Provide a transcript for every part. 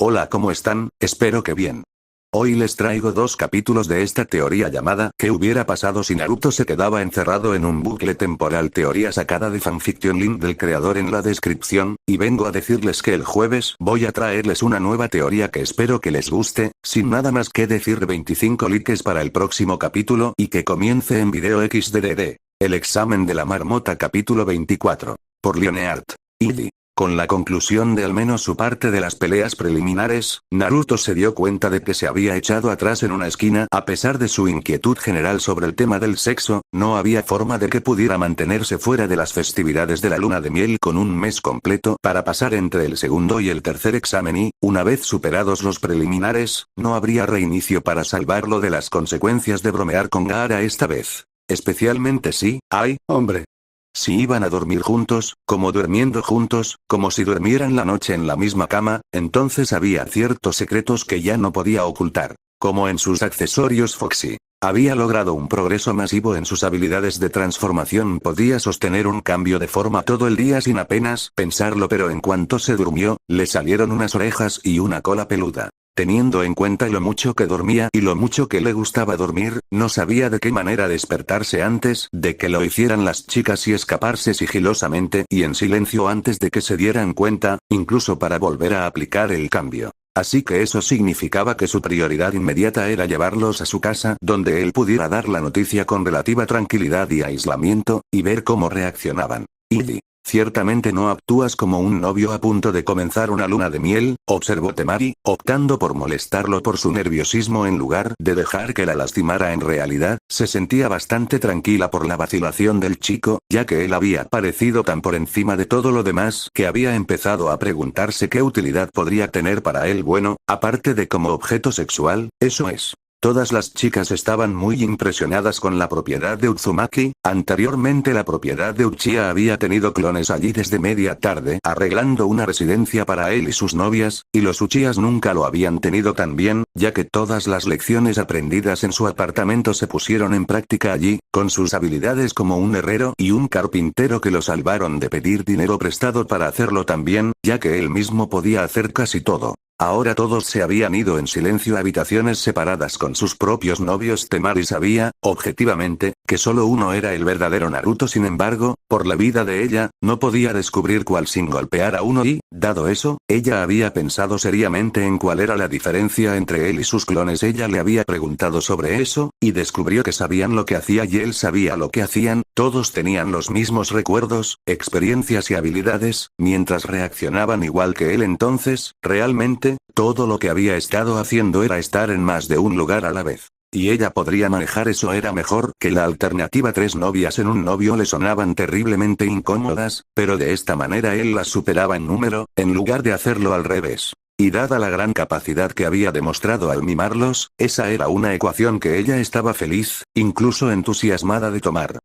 Hola, ¿cómo están? Espero que bien. Hoy les traigo dos capítulos de esta teoría llamada ¿qué hubiera pasado si Naruto se quedaba encerrado en un bucle temporal? Teoría sacada de fanfiction, link del creador en la descripción, y vengo a decirles que el jueves voy a traerles una nueva teoría que espero que les guste. Sin nada más que decir, 25 likes para el próximo capítulo y que comience en video XDDD. El examen de la marmota, capítulo 24. Por Lionheart. Idi. Con la conclusión de al menos su parte de las peleas preliminares, Naruto se dio cuenta de que se había echado atrás en una esquina. A pesar de su inquietud general sobre el tema del sexo, no había forma de que pudiera mantenerse fuera de las festividades de la luna de miel con un mes completo para pasar entre el segundo y el tercer examen y, una vez superados los preliminares, no habría reinicio para salvarlo de las consecuencias de bromear con Gaara esta vez. Especialmente si, ay, hombre. Si iban a dormir juntos, como durmiendo juntos, como si durmieran la noche en la misma cama, entonces había ciertos secretos que ya no podía ocultar. Como en sus accesorios Foxy. Había logrado un progreso masivo en sus habilidades de transformación, podía sostener un cambio de forma todo el día sin apenas pensarlo, pero en cuanto se durmió, le salieron unas orejas y una cola peluda. Teniendo en cuenta lo mucho que dormía y lo mucho que le gustaba dormir, no sabía de qué manera despertarse antes de que lo hicieran las chicas y escaparse sigilosamente y en silencio antes de que se dieran cuenta, incluso para volver a aplicar el cambio. Así que eso significaba que su prioridad inmediata era llevarlos a su casa, donde él pudiera dar la noticia con relativa tranquilidad y aislamiento, y ver cómo reaccionaban. Idi. Ciertamente no actúas como un novio a punto de comenzar una luna de miel, observó Temari, optando por molestarlo por su nerviosismo en lugar de dejar que la lastimara. En realidad, se sentía bastante tranquila por la vacilación del chico, ya que él había parecido tan por encima de todo lo demás que había empezado a preguntarse qué utilidad podría tener para él, bueno, aparte de como objeto sexual, eso es. Todas las chicas estaban muy impresionadas con la propiedad de Uzumaki. Anteriormente la propiedad de Uchiha había tenido clones allí desde media tarde arreglando una residencia para él y sus novias, y los Uchihas nunca lo habían tenido tan bien, ya que todas las lecciones aprendidas en su apartamento se pusieron en práctica allí, con sus habilidades como un herrero y un carpintero que lo salvaron de pedir dinero prestado para hacerlo también, ya que él mismo podía hacer casi todo. Ahora todos se habían ido en silencio a habitaciones separadas con sus propios novios. Temari sabía, objetivamente, que solo uno era el verdadero Naruto. Sin embargo, por la vida de ella, no podía descubrir cuál sin golpear a uno y, dado eso, ella había pensado seriamente en cuál era la diferencia entre él y sus clones. Ella le había preguntado sobre eso, y descubrió que sabían lo que hacía y él sabía lo que hacían, todos tenían los mismos recuerdos, experiencias y habilidades, mientras reaccionaban igual que él. Entonces, realmente, todo lo que había estado haciendo era estar en más de un lugar a la vez. Y ella podría manejar eso. Era mejor que la alternativa 3 novias en un novio. Le sonaban terriblemente incómodas, pero de esta manera él las superaba en número, en lugar de hacerlo al revés. Y dada la gran capacidad que había demostrado al mimarlos, esa era una ecuación que ella estaba feliz, incluso entusiasmada de tomar.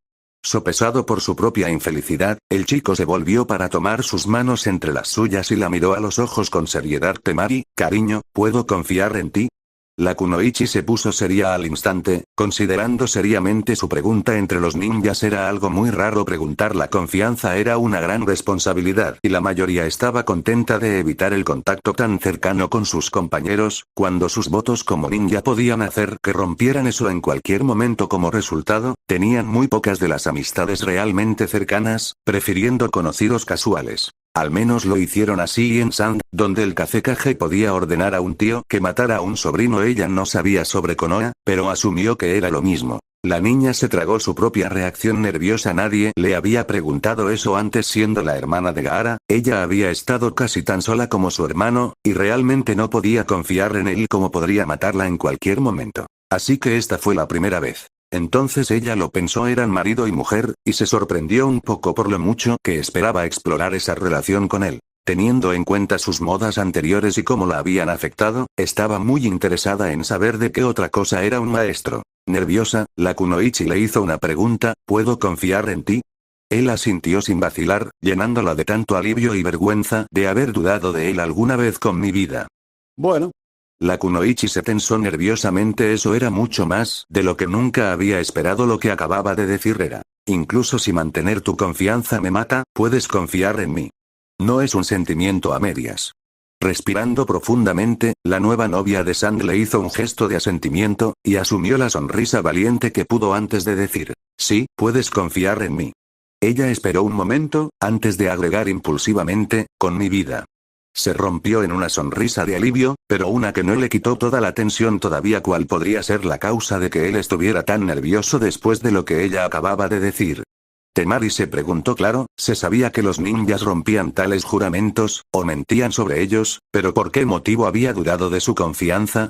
Sopesado por su propia infelicidad, el chico se volvió para tomar sus manos entre las suyas y la miró a los ojos con seriedad. Temari, cariño, ¿puedo confiar en ti? La kunoichi se puso seria al instante, considerando seriamente su pregunta. Entre los ninjas era algo muy raro preguntar. La confianza era una gran responsabilidad y la mayoría estaba contenta de evitar el contacto tan cercano con sus compañeros, cuando sus votos como ninja podían hacer que rompieran eso en cualquier momento. Como resultado, tenían muy pocas de las amistades realmente cercanas, prefiriendo conocidos casuales. Al menos lo hicieron así en Sand, donde el Kazekage podía ordenar a un tío que matara a un sobrino. Ella no sabía sobre Konoha, pero asumió que era lo mismo. La niña se tragó su propia reacción nerviosa. Nadie le había preguntado eso antes. Siendo la hermana de Gaara, ella había estado casi tan sola como su hermano, y realmente no podía confiar en él como podría matarla en cualquier momento. Así que esta fue la primera vez. Entonces ella lo pensó, eran marido y mujer, y se sorprendió un poco por lo mucho que esperaba explorar esa relación con él. Teniendo en cuenta sus modas anteriores y cómo la habían afectado, estaba muy interesada en saber de qué otra cosa era un maestro. Nerviosa, la kunoichi le hizo una pregunta: ¿puedo confiar en ti? Él asintió sin vacilar, llenándola de tanto alivio y vergüenza de haber dudado de él alguna vez con mi vida. Bueno. La kunoichi se tensó nerviosamente. Eso era mucho más de lo que nunca había esperado. Lo que acababa de decir era: incluso si mantener tu confianza me mata, puedes confiar en mí. No es un sentimiento a medias. Respirando profundamente, la nueva novia de Sang le hizo un gesto de asentimiento, y asumió la sonrisa valiente que pudo antes de decir, sí, puedes confiar en mí. Ella esperó un momento, antes de agregar impulsivamente, con mi vida. Se rompió en una sonrisa de alivio, pero una que no le quitó toda la tensión todavía. ¿Cuál podría ser la causa de que él estuviera tan nervioso después de lo que ella acababa de decir? Temari se preguntó. Claro, se sabía que los ninjas rompían tales juramentos, o mentían sobre ellos, pero ¿por qué motivo había dudado de su confianza?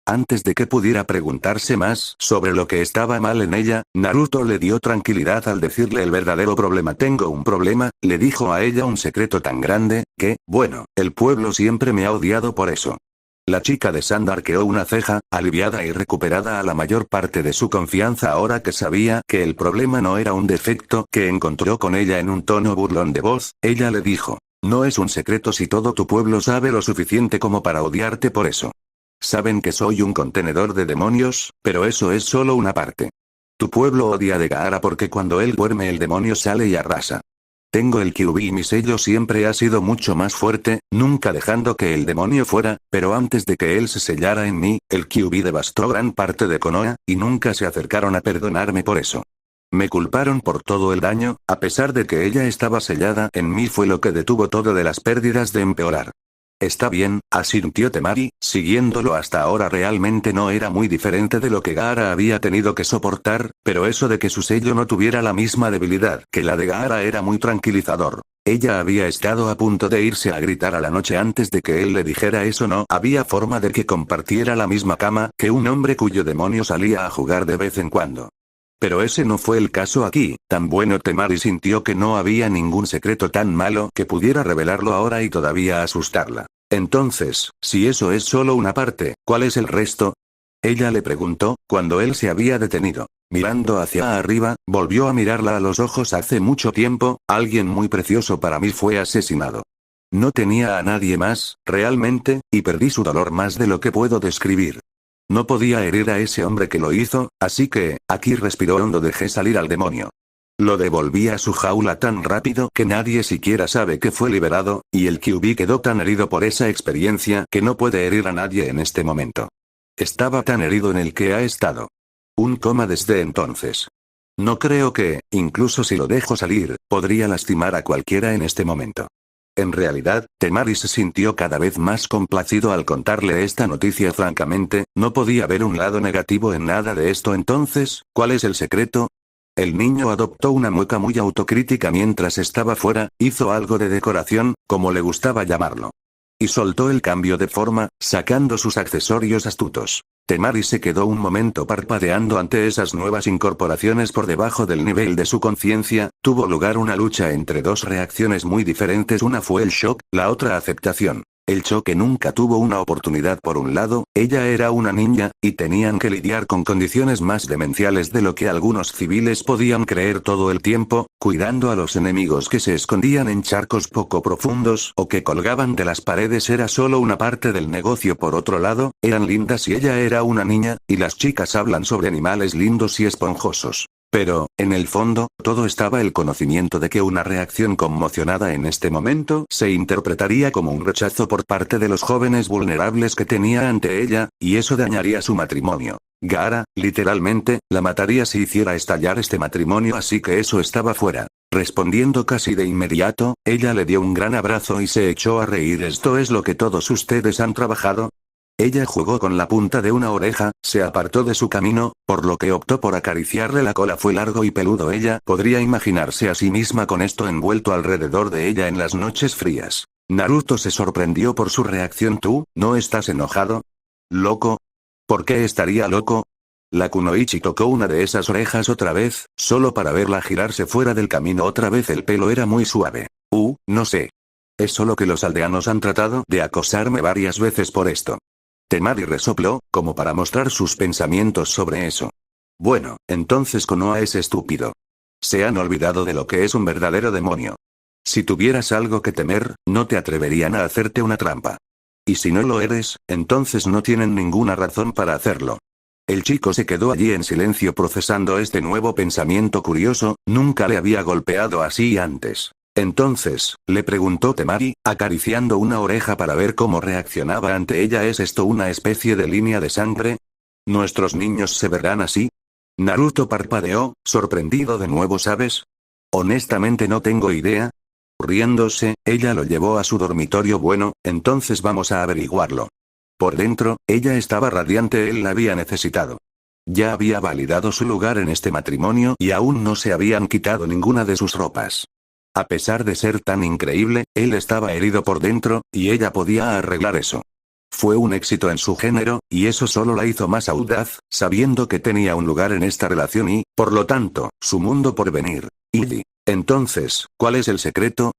Antes de que pudiera preguntarse más sobre lo que estaba mal en ella, Naruto le dio tranquilidad al decirle el verdadero problema. Tengo un problema, le dijo a ella, un secreto tan grande, que, bueno, el pueblo siempre me ha odiado por eso. La chica de Sand arqueó una ceja, aliviada y recuperada a la mayor parte de su confianza ahora que sabía que el problema no era un defecto que encontró con ella. En un tono burlón de voz, ella le dijo, no es un secreto si todo tu pueblo sabe lo suficiente como para odiarte por eso. Saben que soy un contenedor de demonios, pero eso es solo una parte. Tu pueblo odia a Gaara porque cuando él duerme el demonio sale y arrasa. Tengo el Kyuubi y mi sello siempre ha sido mucho más fuerte, nunca dejando que el demonio fuera, pero antes de que él se sellara en mí, el Kyuubi devastó gran parte de Konoha, y nunca se acercaron a perdonarme por eso. Me culparon por todo el daño, a pesar de que ella estaba sellada en mí. Fue lo que detuvo todo de las pérdidas de empeorar. Está bien, asintió Temari, siguiéndolo hasta ahora. Realmente no era muy diferente de lo que Gaara había tenido que soportar, pero eso de que su sello no tuviera la misma debilidad que la de Gaara era muy tranquilizador. Ella había estado a punto de irse a gritar a la noche antes de que él le dijera eso. No había forma de que compartiera la misma cama que un hombre cuyo demonio salía a jugar de vez en cuando. Pero ese no fue el caso aquí. Tan bueno. Temari sintió que no había ningún secreto tan malo que pudiera revelarlo ahora y todavía asustarla. Entonces, si eso es solo una parte, ¿cuál es el resto? Ella le preguntó, cuando él se había detenido. Mirando hacia arriba, volvió a mirarla a los ojos. Hace mucho tiempo, alguien muy precioso para mí fue asesinado. No tenía a nadie más, realmente, y perdí su dolor más de lo que puedo describir. No podía herir a ese hombre que lo hizo, así que, aquí respiró hondo. Dejé salir al demonio. Lo devolví a su jaula tan rápido que nadie siquiera sabe que fue liberado, y el Kyuubi quedó tan herido por esa experiencia que no puede herir a nadie en este momento. Estaba tan herido en el que ha estado. Un coma desde entonces. No creo que, incluso si lo dejo salir, podría lastimar a cualquiera en este momento. En realidad, Temari se sintió cada vez más complacido al contarle esta noticia. Francamente, no podía ver un lado negativo en nada de esto. Entonces, ¿cuál es el secreto? El niño adoptó una mueca muy autocrítica mientras estaba fuera, hizo algo de decoración, como le gustaba llamarlo. Y soltó el cambio de forma, sacando sus accesorios astutos. Temari se quedó un momento parpadeando ante esas nuevas incorporaciones por debajo del nivel de su conciencia. Tuvo lugar una lucha entre dos reacciones muy diferentes. Una fue el shock, la otra aceptación. El choque nunca tuvo una oportunidad. Por un lado, ella era una niña, y tenían que lidiar con condiciones más demenciales de lo que algunos civiles podían creer todo el tiempo, cuidando a los enemigos que se escondían en charcos poco profundos o que colgaban de las paredes era solo una parte del negocio. Por otro lado, eran lindas y ella era una niña, y las chicas hablan sobre animales lindos y esponjosos. Pero, en el fondo, todo estaba el conocimiento de que una reacción conmocionada en este momento se interpretaría como un rechazo por parte de los jóvenes vulnerables que tenía ante ella, y eso dañaría su matrimonio. Gaara, literalmente, la mataría si hiciera estallar este matrimonio, así que eso estaba fuera. Respondiendo casi de inmediato, ella le dio un gran abrazo y se echó a reír. ¿Esto es lo que todos ustedes han trabajado? Ella jugó con la punta de una oreja, se apartó de su camino, por lo que optó por acariciarle la cola. Fue largo y peludo. Ella podría imaginarse a sí misma con esto envuelto alrededor de ella en las noches frías. Naruto se sorprendió por su reacción. ¿Tú, no estás enojado? ¿Loco? ¿Por qué estaría loco? La kunoichi tocó una de esas orejas otra vez, solo para verla girarse fuera del camino otra vez. El pelo era muy suave. No sé. Es solo que los aldeanos han tratado de acosarme varias veces por esto. Temari resopló, como para mostrar sus pensamientos sobre eso. Bueno, entonces Konoha es estúpido. Se han olvidado de lo que es un verdadero demonio. Si tuvieras algo que temer, no te atreverían a hacerte una trampa. Y si no lo eres, entonces no tienen ninguna razón para hacerlo. El chico se quedó allí en silencio procesando este nuevo pensamiento curioso. Nunca le había golpeado así antes. Entonces, le preguntó Temari, acariciando una oreja para ver cómo reaccionaba ante ella. ¿Es esto una especie de línea de sangre? ¿Nuestros niños se verán así? Naruto parpadeó, sorprendido de nuevo. ¿Sabes? Honestamente no tengo idea. Riéndose, ella lo llevó a su dormitorio. Bueno, entonces vamos a averiguarlo. Por dentro, ella estaba radiante. Él la había necesitado. Ya había validado su lugar en este matrimonio y aún no se habían quitado ninguna de sus ropas. A pesar de ser tan increíble, él estaba herido por dentro, y ella podía arreglar eso. Fue un éxito en su género, y eso solo la hizo más audaz, sabiendo que tenía un lugar en esta relación y, por lo tanto, su mundo por venir. Y, entonces, ¿cuál es el secreto?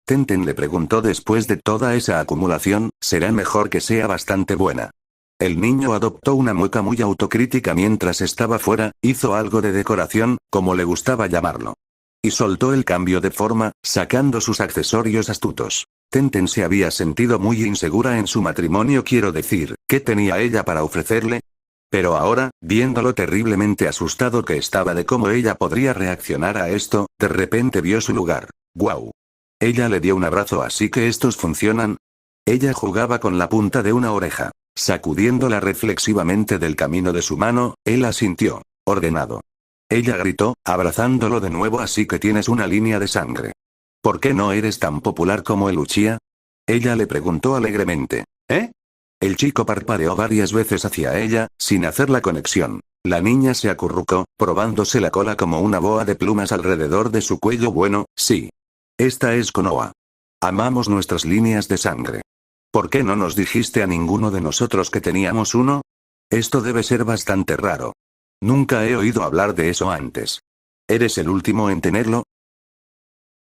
Tenten le preguntó. Después de toda esa acumulación, será mejor que sea bastante buena. El niño adoptó una mueca muy autocrítica mientras estaba fuera, hizo algo de decoración, como le gustaba llamarlo. Y soltó el cambio de forma, sacando sus accesorios astutos. Tenten se había sentido muy insegura en su matrimonio. Quiero decir, ¿qué tenía ella para ofrecerle? Pero ahora, viendo lo terriblemente asustado que estaba de cómo ella podría reaccionar a esto, de repente vio su lugar. ¡Guau! Ella le dio un abrazo. ¿Así que estos funcionan? Ella jugaba con la punta de una oreja. Sacudiéndola reflexivamente del camino de su mano, él asintió. Ordenado. Ella gritó, abrazándolo de nuevo. Así que tienes una línea de sangre. ¿Por qué no eres tan popular como el Uchiha? Ella le preguntó alegremente. ¿Eh? El chico parpadeó varias veces hacia ella, sin hacer la conexión. La niña se acurrucó, probándose la cola como una boa de plumas alrededor de su cuello. Bueno, sí. Esta es Konoha. Amamos nuestras líneas de sangre. ¿Por qué no nos dijiste a ninguno de nosotros que teníamos uno? Esto debe ser bastante raro. Nunca he oído hablar de eso antes. ¿Eres el último en tenerlo?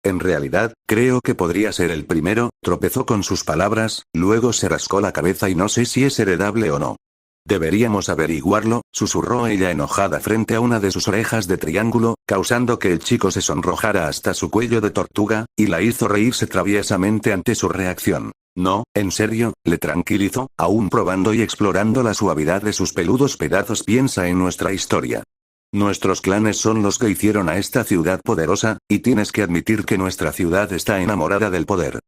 En realidad, creo que podría ser el primero. Tropezó con sus palabras, luego se rascó la cabeza. Y no sé si es heredable o no. Deberíamos averiguarlo, susurró ella enojada frente a una de sus orejas de triángulo, causando que el chico se sonrojara hasta su cuello de tortuga, y la hizo reírse traviesamente ante su reacción. No, en serio, le tranquilizó, aún probando y explorando la suavidad de sus peludos pedazos. Piensa en nuestra historia. Nuestros clanes son los que hicieron a esta ciudad poderosa, y tienes que admitir que nuestra ciudad está enamorada del poder.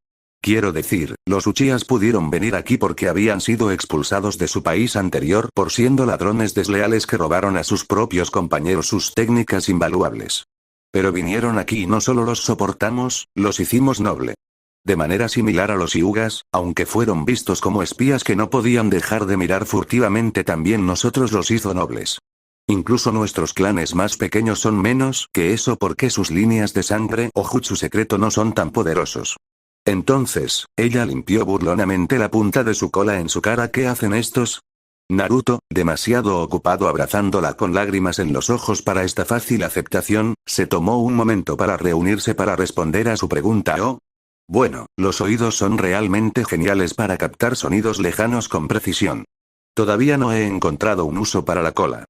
Quiero decir, los Uchihas pudieron venir aquí porque habían sido expulsados de su país anterior por siendo ladrones desleales que robaron a sus propios compañeros sus técnicas invaluables. Pero vinieron aquí y no solo los soportamos, los hicimos noble. De manera similar a los Hyugas, aunque fueron vistos como espías que no podían dejar de mirar furtivamente, también nosotros los hizo nobles. Incluso nuestros clanes más pequeños son menos que eso porque sus líneas de sangre o jutsu secreto no son tan poderosos. Entonces, ella limpió burlonamente la punta de su cola en su cara. ¿Qué hacen estos? Naruto, demasiado ocupado abrazándola con lágrimas en los ojos para esta fácil aceptación, se tomó un momento para reunirse para responder a su pregunta. Oh. Bueno, los oídos son realmente geniales para captar sonidos lejanos con precisión. Todavía no he encontrado un uso para la cola.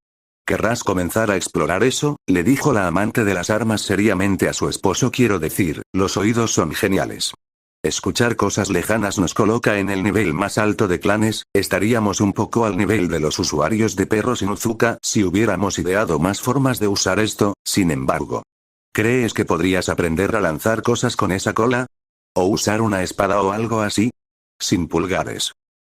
¿Querrás comenzar a explorar eso? Le dijo la amante de las armas seriamente a su esposo. Quiero decir, los oídos son geniales. Escuchar cosas lejanas nos coloca en el nivel más alto de clanes. Estaríamos un poco al nivel de los usuarios de perros Inuzuka si hubiéramos ideado más formas de usar esto. Sin embargo, ¿crees que podrías aprender a lanzar cosas con esa cola? ¿O usar una espada o algo así? Sin pulgares.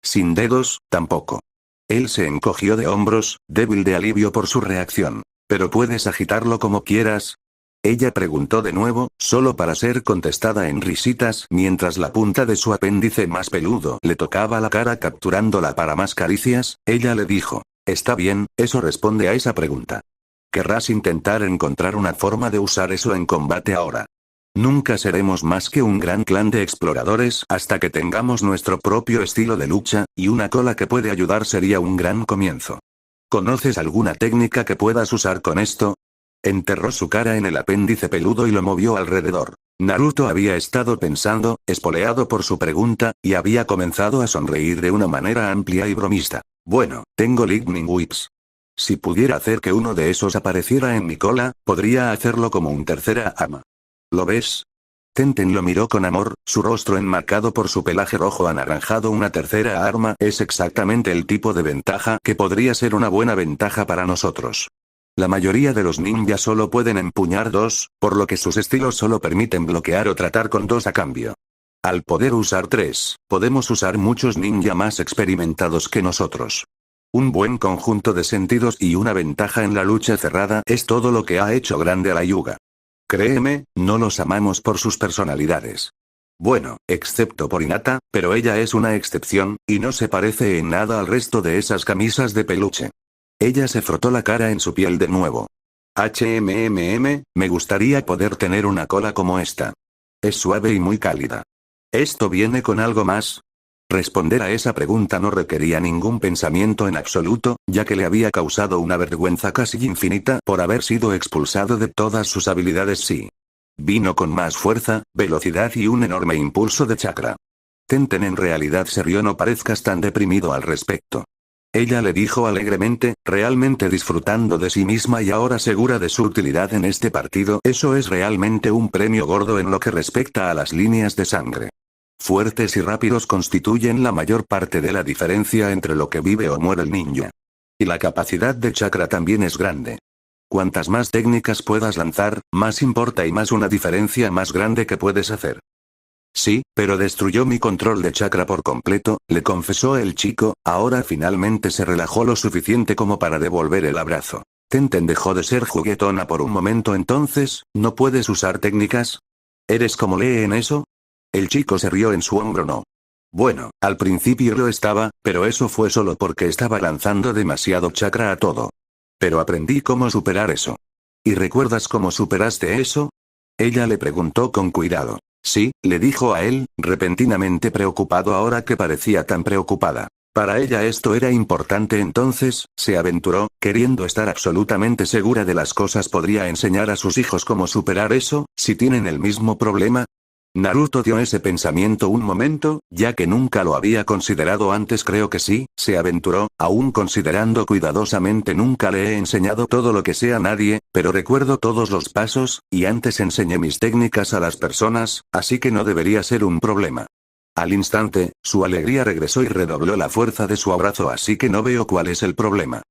Sin dedos, tampoco. Él se encogió de hombros, débil de alivio por su reacción. ¿Pero puedes agitarlo como quieras? Ella preguntó de nuevo, solo para ser contestada en risitas, mientras la punta de su apéndice más peludo le tocaba la cara capturándola para más caricias. Ella le dijo, está bien, eso responde a esa pregunta. ¿Querrás intentar encontrar una forma de usar eso en combate ahora? Nunca seremos más que un gran clan de exploradores hasta que tengamos nuestro propio estilo de lucha, y una cola que puede ayudar sería un gran comienzo. ¿Conoces alguna técnica que puedas usar con esto? Enterró su cara en el apéndice peludo y lo movió alrededor. Naruto había estado pensando, espoleado por su pregunta, y había comenzado a sonreír de una manera amplia y bromista. Bueno, tengo Lightning Whips. Si pudiera hacer que uno de esos apareciera en mi cola, podría hacerlo como un tercera arma. ¿Lo ves? Tenten lo miró con amor, su rostro enmarcado por su pelaje rojo anaranjado. Una tercera arma es exactamente el tipo de ventaja que podría ser una buena ventaja para nosotros. La mayoría de los ninjas solo pueden empuñar dos, por lo que sus estilos solo permiten bloquear o tratar con dos a cambio. Al poder usar tres, podemos usar muchos ninja más experimentados que nosotros. Un buen conjunto de sentidos y una ventaja en la lucha cerrada es todo lo que ha hecho grande a la Hyuga. Créeme, no los amamos por sus personalidades. Bueno, excepto por Hinata, pero ella es una excepción, y no se parece en nada al resto de esas camisas de peluche. Ella se frotó la cara en su piel de nuevo. Me gustaría poder tener una cola como esta. Es suave y muy cálida. ¿Esto viene con algo más? Responder a esa pregunta no requería ningún pensamiento en absoluto, ya que le había causado una vergüenza casi infinita por haber sido expulsado de todas sus habilidades. Sí. Vino con más fuerza, velocidad y un enorme impulso de chakra. Tenten en realidad se rió, no parezcas tan deprimido al respecto. Ella le dijo alegremente, realmente disfrutando de sí misma y ahora segura de su utilidad en este partido. Eso es realmente un premio gordo en lo que respecta a las líneas de sangre. Fuertes y rápidos constituyen la mayor parte de la diferencia entre lo que vive o muere el ninja. Y la capacidad de chakra también es grande. Cuantas más técnicas puedas lanzar, más importa y más una diferencia más grande que puedes hacer. Sí, pero destruyó mi control de chakra por completo, le confesó el chico, ahora finalmente se relajó lo suficiente como para devolver el abrazo. Tenten dejó de ser juguetona por un momento. Entonces, ¿no puedes usar técnicas? ¿Eres como Lee en eso? El chico se rió en su hombro. No. Bueno, al principio lo estaba, pero eso fue solo porque estaba lanzando demasiado chakra a todo. Pero aprendí cómo superar eso. ¿Y recuerdas cómo superaste eso? Ella le preguntó con cuidado. Sí, le dijo a él, repentinamente preocupado ahora que parecía tan preocupada. Para ella esto era importante. Entonces, se aventuró, queriendo estar absolutamente segura de las cosas. ¿Podría enseñar a sus hijos cómo superar eso, si tienen el mismo problema? Naruto dio ese pensamiento un momento, ya que nunca lo había considerado antes. Creo que sí, se aventuró, aún considerando cuidadosamente. Nunca le he enseñado todo lo que sé a nadie, pero recuerdo todos los pasos, y antes enseñé mis técnicas a las personas, así que no debería ser un problema. Al instante, su alegría regresó y redobló la fuerza de su abrazo. Así que no veo cuál es el problema.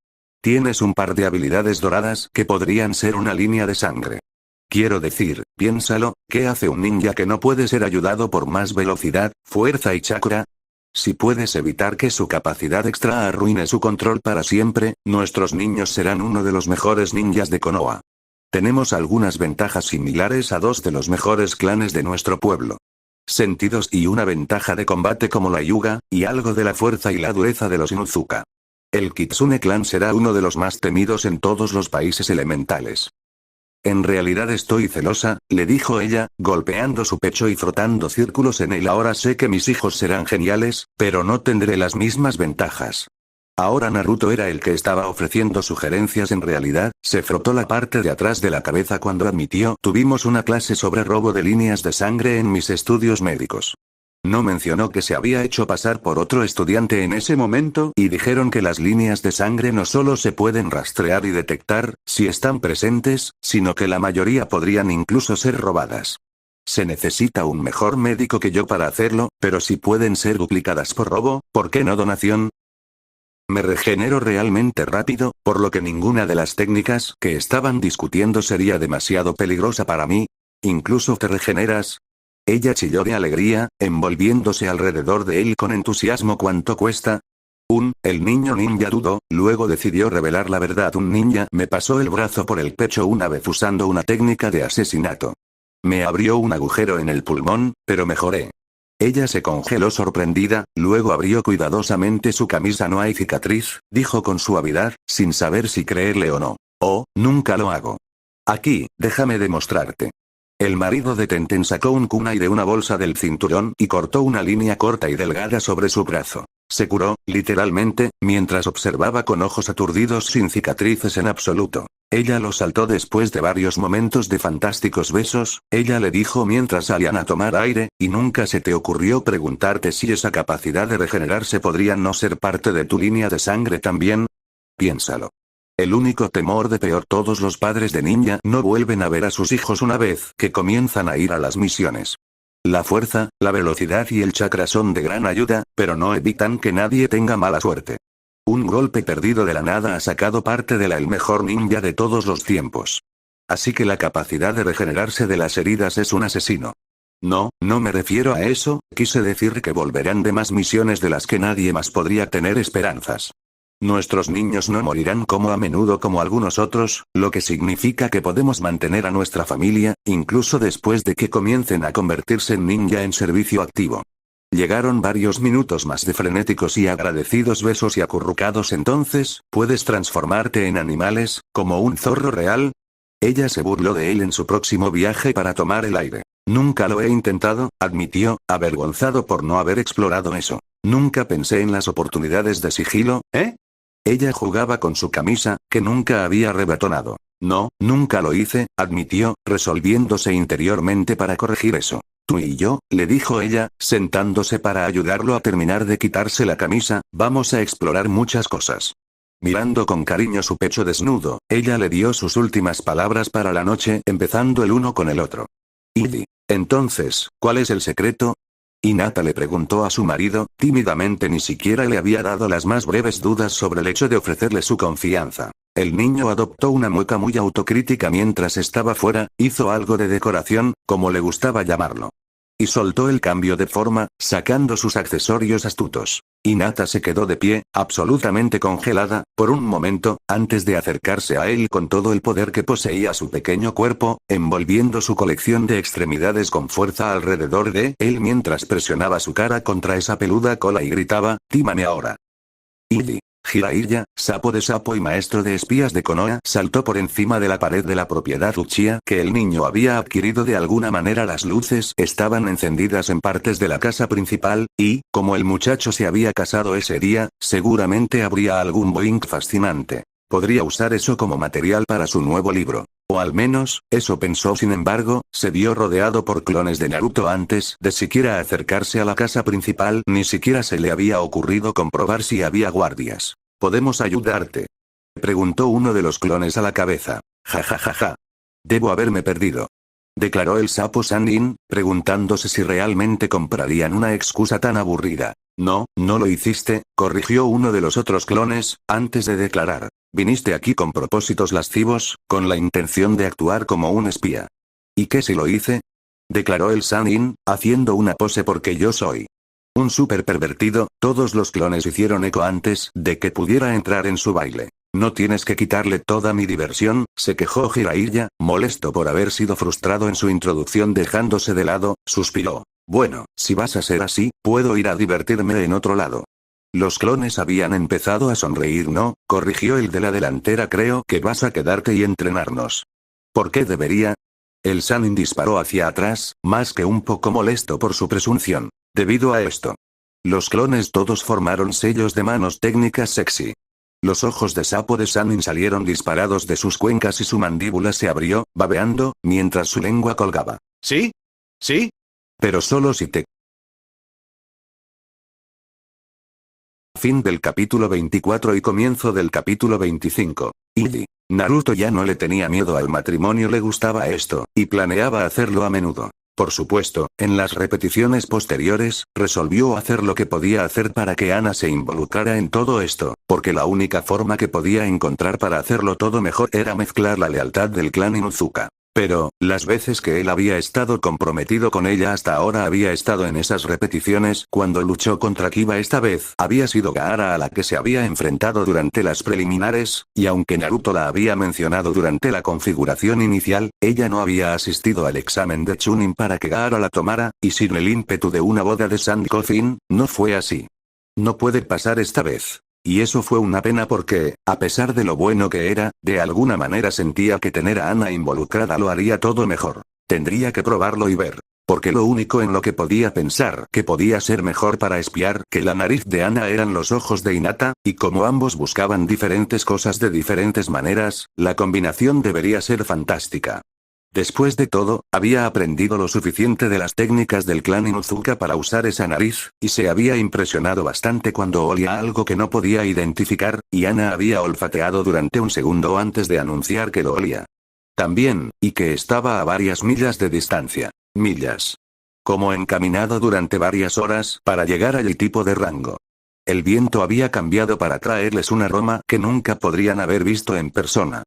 Tienes un par de habilidades doradas que podrían ser una línea de sangre. Quiero decir, piénsalo, ¿qué hace un ninja que no puede ser ayudado por más velocidad, fuerza y chakra? Si puedes evitar que su capacidad extra arruine su control para siempre, nuestros niños serán uno de los mejores ninjas de Konoha. Tenemos algunas ventajas similares a dos de los mejores clanes de nuestro pueblo. Sentidos y una ventaja de combate como la Hyuga, y algo de la fuerza y la dureza de los Inuzuka. El Kitsune Clan será uno de los más temidos en todos los países elementales. En realidad estoy celosa, le dijo ella, golpeando su pecho y frotando círculos en él. Ahora sé que mis hijos serán geniales, pero no tendré las mismas ventajas. Ahora Naruto era el que estaba ofreciendo sugerencias. En realidad, se frotó la parte de atrás de la cabeza cuando admitió, tuvimos una clase sobre robo de líneas de sangre en mis estudios médicos. No mencionó que se había hecho pasar por otro estudiante en ese momento, y dijeron que las líneas de sangre no solo se pueden rastrear y detectar, si están presentes, sino que la mayoría podrían incluso ser robadas. Se necesita un mejor médico que yo para hacerlo, pero si pueden ser duplicadas por robo, ¿por qué no donación? Me regenero realmente rápido, por lo que ninguna de las técnicas que estaban discutiendo sería demasiado peligrosa para mí. ¿Incluso te regeneras? Ella chilló de alegría, envolviéndose alrededor de él con entusiasmo. ¿Cuánto cuesta? El niño ninja dudó, luego decidió revelar la verdad. Un ninja me pasó el brazo por el pecho una vez usando una técnica de asesinato. Me abrió un agujero en el pulmón, pero mejoré. Ella se congeló sorprendida, luego abrió cuidadosamente su camisa. No hay cicatriz, dijo con suavidad, sin saber si creerle o no. Oh, nunca lo hago. Aquí, déjame demostrarte. El marido de Tenten sacó un kunai de una bolsa del cinturón y cortó una línea corta y delgada sobre su brazo. Se curó, literalmente, mientras observaba con ojos aturdidos sin cicatrices en absoluto. Ella lo saltó después de varios momentos de fantásticos besos, ella le dijo mientras salían a tomar aire, ¿y nunca se te ocurrió preguntarte si esa capacidad de regenerarse podría no ser parte de tu línea de sangre también? Piénsalo. El único temor de peor, todos los padres de ninja no vuelven a ver a sus hijos una vez que comienzan a ir a las misiones. La fuerza, la velocidad y el chakra son de gran ayuda, pero no evitan que nadie tenga mala suerte. Un golpe perdido de la nada ha sacado parte de el mejor ninja de todos los tiempos. Así que la capacidad de regenerarse de las heridas es un asesino. No, no me refiero a eso, quise decir que volverán de más misiones de las que nadie más podría tener esperanzas. Nuestros niños no morirán como a menudo como algunos otros, lo que significa que podemos mantener a nuestra familia, incluso después de que comiencen a convertirse en ninja en servicio activo. Llegaron varios minutos más de frenéticos y agradecidos besos y acurrucados. Entonces, ¿puedes transformarte en animales, como un zorro real? Ella se burló de él en su próximo viaje para tomar el aire. Nunca lo he intentado, admitió, avergonzado por no haber explorado eso. Nunca pensé en las oportunidades de sigilo, ¿eh? Ella jugaba con su camisa, que nunca había rebotonado. No, nunca lo hice, admitió, resolviéndose interiormente para corregir eso. Tú y yo, le dijo ella, sentándose para ayudarlo a terminar de quitarse la camisa, vamos a explorar muchas cosas. Mirando con cariño su pecho desnudo, ella le dio sus últimas palabras para la noche, empezando el uno con el otro. Y entonces, ¿cuál es el secreto? Hinata le preguntó a su marido, tímidamente. Ni siquiera le había dado las más breves dudas sobre el hecho de ofrecerle su confianza. El niño adoptó una mueca muy autocrítica mientras estaba fuera, hizo algo de decoración, como le gustaba llamarlo. Y soltó el cambio de forma, sacando sus accesorios astutos. Hinata se quedó de pie, absolutamente congelada, por un momento, antes de acercarse a él con todo el poder que poseía su pequeño cuerpo, envolviendo su colección de extremidades con fuerza alrededor de él mientras presionaba su cara contra esa peluda cola y gritaba, «¡Tímame ahora!». Ili. Jiraiya, sapo de sapo y maestro de espías de Konoha, saltó por encima de la pared de la propiedad Uchiha que el niño había adquirido de alguna manera. Las luces estaban encendidas en partes de la casa principal, y, como el muchacho se había casado ese día, seguramente habría algún boing fascinante. Podría usar eso como material para su nuevo libro. O al menos, eso pensó. Sin embargo, se vio rodeado por clones de Naruto antes de siquiera acercarse a la casa principal. Ni siquiera se le había ocurrido comprobar si había guardias. ¿Podemos ayudarte?, preguntó uno de los clones a la cabeza. Ja ja ja ja. Debo haberme perdido, declaró el sapo Sannin, preguntándose si realmente comprarían una excusa tan aburrida. No, no lo hiciste, corrigió uno de los otros clones, antes de declarar. Viniste aquí con propósitos lascivos, con la intención de actuar como un espía. ¿Y qué si lo hice?, declaró el Sannin, haciendo una pose. Porque yo soy un súper pervertido. Todos los clones hicieron eco antes de que pudiera entrar en su baile. No tienes que quitarle toda mi diversión, se quejó Jiraiya, molesto por haber sido frustrado en su introducción. Dejándose de lado, suspiró. Bueno, si vas a ser así, puedo ir a divertirme en otro lado. Los clones habían empezado a sonreír. No, corrigió el de la delantera. Creo que vas a quedarte y entrenarnos. ¿Por qué debería? El Sannin disparó hacia atrás, más que un poco molesto por su presunción. Debido a esto, los clones todos formaron sellos de manos técnicas sexy. Los ojos de sapo de Sannin salieron disparados de sus cuencas y su mandíbula se abrió, babeando, mientras su lengua colgaba. ¿Sí? ¿Sí? Pero solo si te... Fin del capítulo 24 y comienzo del capítulo 25. Ili. Naruto ya no le tenía miedo al matrimonio. Le gustaba esto, y planeaba hacerlo a menudo. Por supuesto, en las repeticiones posteriores, resolvió hacer lo que podía hacer para que Ana se involucrara en todo esto, porque la única forma que podía encontrar para hacerlo todo mejor era mezclar la lealtad del clan Inuzuka. Pero, las veces que él había estado comprometido con ella hasta ahora había estado en esas repeticiones. Cuando luchó contra Kiba esta vez, había sido Gaara a la que se había enfrentado durante las preliminares, y aunque Naruto la había mencionado durante la configuración inicial, ella no había asistido al examen de Chunin para que Gaara la tomara, y sin el ímpetu de una boda de Sankofen, no fue así. No puede pasar esta vez. Y eso fue una pena porque, a pesar de lo bueno que era, de alguna manera sentía que tener a Ana involucrada lo haría todo mejor. Tendría que probarlo y ver. Porque lo único en lo que podía pensar que podía ser mejor para espiar que la nariz de Ana eran los ojos de Hinata, y como ambos buscaban diferentes cosas de diferentes maneras, la combinación debería ser fantástica. Después de todo, había aprendido lo suficiente de las técnicas del clan Inuzuka para usar esa nariz, y se había impresionado bastante cuando olía algo que no podía identificar, y Ana había olfateado durante un segundo antes de anunciar que lo olía. También, y que estaba a varias millas de distancia. Millas. Como encaminado durante varias horas para llegar al tipo de rango. El viento había cambiado para traerles un aroma que nunca podrían haber visto en persona.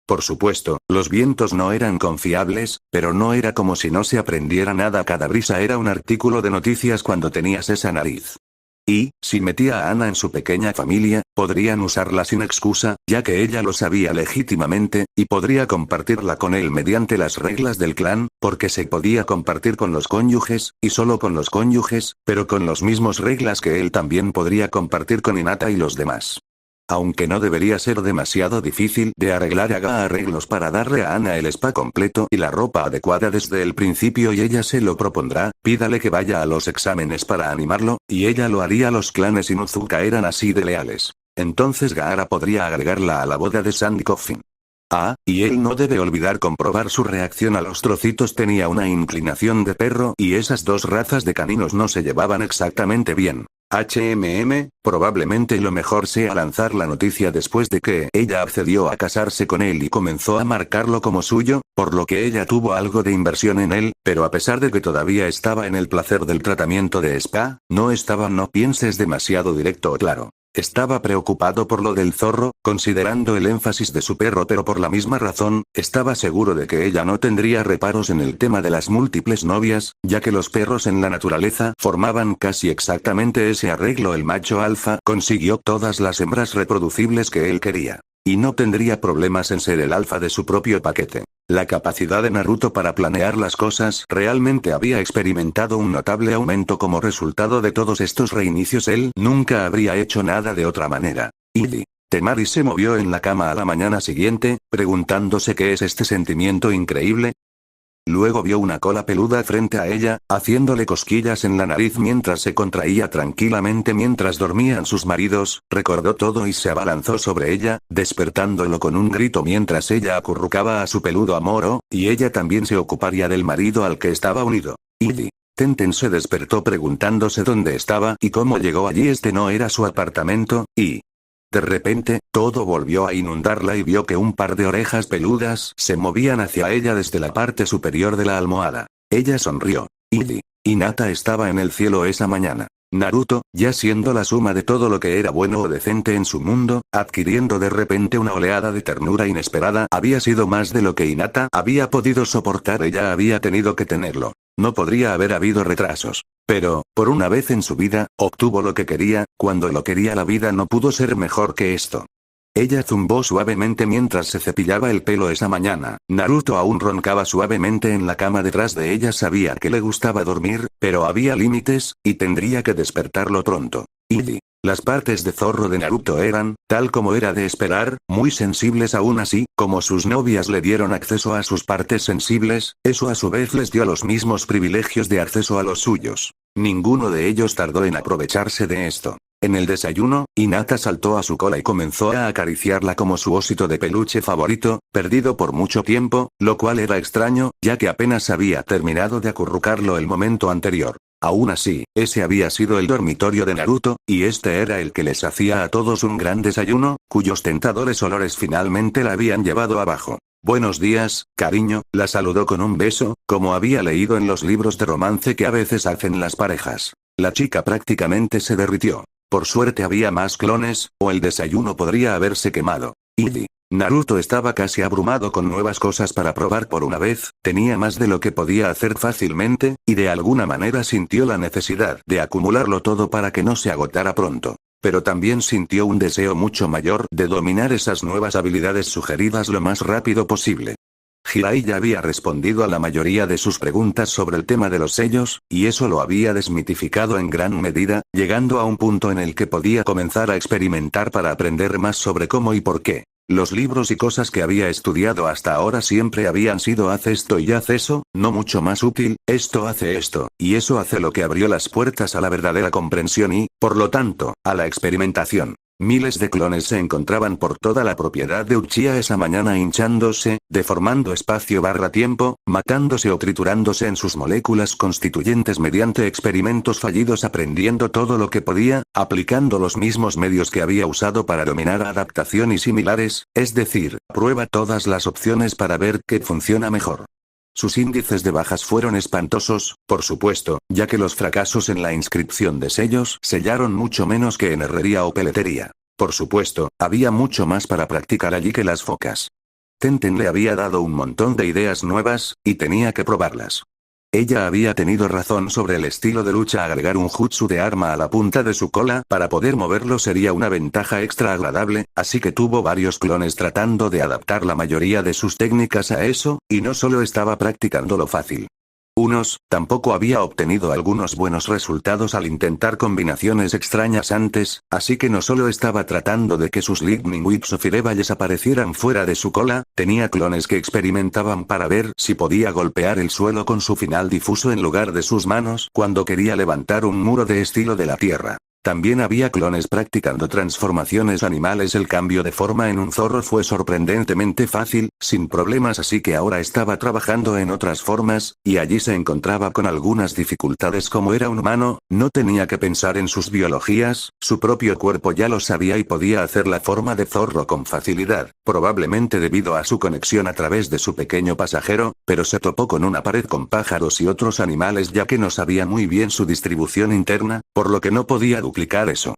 Por supuesto, los vientos no eran confiables, pero no era como si no se aprendiera nada. Cada brisa era un artículo de noticias cuando tenías esa nariz. Y, si metía a Ana en su pequeña familia, podrían usarla sin excusa, ya que ella lo sabía legítimamente, y podría compartirla con él mediante las reglas del clan, porque se podía compartir con los cónyuges, y solo con los cónyuges, pero con las mismas reglas que él también podría compartir con Hinata y los demás. Aunque no debería ser demasiado difícil de arreglar, haga arreglos para darle a Ana el spa completo y la ropa adecuada desde el principio y ella se lo propondrá, pídale que vaya a los exámenes para animarlo, y ella lo haría. Los clanes Inuzuka eran así de leales. Entonces Gaara podría agregarla a la boda de Sandy Coffin. Ah, y él no debe olvidar comprobar su reacción a los trocitos. Tenía una inclinación de perro y esas dos razas de caninos no se llevaban exactamente bien. Probablemente lo mejor sea lanzar la noticia después de que ella accedió a casarse con él y comenzó a marcarlo como suyo, por lo que ella tuvo algo de inversión en él, pero a pesar de que todavía estaba en el placer del tratamiento de spa, no estaba. No pienses demasiado directo o claro. Estaba preocupado por lo del zorro, considerando el énfasis de su perro, pero por la misma razón, estaba seguro de que ella no tendría reparos en el tema de las múltiples novias, ya que los perros en la naturaleza formaban casi exactamente ese arreglo. El macho alfa consiguió todas las hembras reproducibles que él quería. Y no tendría problemas en ser el alfa de su propio paquete. La capacidad de Naruto para planear las cosas realmente había experimentado un notable aumento como resultado de todos estos reinicios. Él nunca habría hecho nada de otra manera. Temari se movió en la cama a la mañana siguiente, preguntándose qué es este sentimiento increíble. Luego vio una cola peluda frente a ella, haciéndole cosquillas en la nariz mientras se contraía tranquilamente mientras dormían sus maridos. Recordó todo y se abalanzó sobre ella, despertándolo con un grito mientras ella acurrucaba a su peludo amor, y ella también se ocuparía del marido al que estaba unido. Tenten se despertó preguntándose dónde estaba y cómo llegó allí. Este no era su apartamento, y de repente, todo volvió a inundarla y vio que un par de orejas peludas se movían hacia ella desde la parte superior de la almohada. Ella sonrió. Hinata estaba en el cielo esa mañana. Naruto, ya siendo la suma de todo lo que era bueno o decente en su mundo, adquiriendo de repente una oleada de ternura inesperada, había sido más de lo que Hinata había podido soportar. Ella había tenido que tenerlo. No podría haber habido retrasos. Pero, por una vez en su vida, obtuvo lo que quería. Cuando lo quería, la vida no pudo ser mejor que esto. Ella zumbó suavemente mientras se cepillaba el pelo esa mañana. Naruto aún roncaba suavemente en la cama detrás de ella. Sabía que le gustaba dormir, pero había límites, y tendría que despertarlo pronto. Las partes de zorro de Naruto eran, tal como era de esperar, muy sensibles. Aún así, como sus novias le dieron acceso a sus partes sensibles, eso a su vez les dio los mismos privilegios de acceso a los suyos. Ninguno de ellos tardó en aprovecharse de esto. En el desayuno, Hinata saltó a su cola y comenzó a acariciarla como su osito de peluche favorito, perdido por mucho tiempo, lo cual era extraño, ya que apenas había terminado de acurrucarlo el momento anterior. Aún así, ese había sido el dormitorio de Naruto, y este era el que les hacía a todos un gran desayuno, cuyos tentadores olores finalmente la habían llevado abajo. Buenos días, cariño, la saludó con un beso, como había leído en los libros de romance que a veces hacen las parejas. La chica prácticamente se derritió. Por suerte había más clones, o el desayuno podría haberse quemado. Naruto estaba casi abrumado con nuevas cosas para probar por una vez, tenía más de lo que podía hacer fácilmente, y de alguna manera sintió la necesidad de acumularlo todo para que no se agotara pronto. Pero también sintió un deseo mucho mayor de dominar esas nuevas habilidades sugeridas lo más rápido posible. Jiraiya había respondido a la mayoría de sus preguntas sobre el tema de los sellos, y eso lo había desmitificado en gran medida, llegando a un punto en el que podía comenzar a experimentar para aprender más sobre cómo y por qué. Los libros y cosas que había estudiado hasta ahora siempre habían sido haz esto y haz eso, no mucho más útil, esto hace esto, y eso hace lo que abrió las puertas a la verdadera comprensión y, por lo tanto, a la experimentación. Miles de clones se encontraban por toda la propiedad de Uchiha esa mañana hinchándose, deformando espacio-tiempo, matándose o triturándose en sus moléculas constituyentes mediante experimentos fallidos, aprendiendo todo lo que podía, aplicando los mismos medios que había usado para dominar adaptación y similares, es decir, prueba todas las opciones para ver qué funciona mejor. Sus índices de bajas fueron espantosos, por supuesto, ya que los fracasos en la inscripción de sellos sellaron mucho menos que en herrería o peletería. Por supuesto, había mucho más para practicar allí que las focas. Tenten le había dado un montón de ideas nuevas, y tenía que probarlas. Ella había tenido razón sobre el estilo de lucha. Agregar un jutsu de arma a la punta de su cola para poder moverlo sería una ventaja extra agradable, así que tuvo varios clones tratando de adaptar la mayoría de sus técnicas a eso, y no solo estaba practicando lo fácil. Tampoco había obtenido algunos buenos resultados al intentar combinaciones extrañas antes, así que no solo estaba tratando de que sus Lightning Whips o Fireballs aparecieran fuera de su cola, tenía clones que experimentaban para ver si podía golpear el suelo con su final difuso en lugar de sus manos cuando quería levantar un muro de estilo de la tierra. También había clones practicando transformaciones animales. El cambio de forma en un zorro fue sorprendentemente fácil, sin problemas, así que ahora estaba trabajando en otras formas, y allí se encontraba con algunas dificultades. Como era un humano, no tenía que pensar en sus biologías, su propio cuerpo ya lo sabía y podía hacer la forma de zorro con facilidad, probablemente debido a su conexión a través de su pequeño pasajero, pero se topó con una pared con pájaros y otros animales ya que no sabía muy bien su distribución interna, por lo que no podía duplicar eso.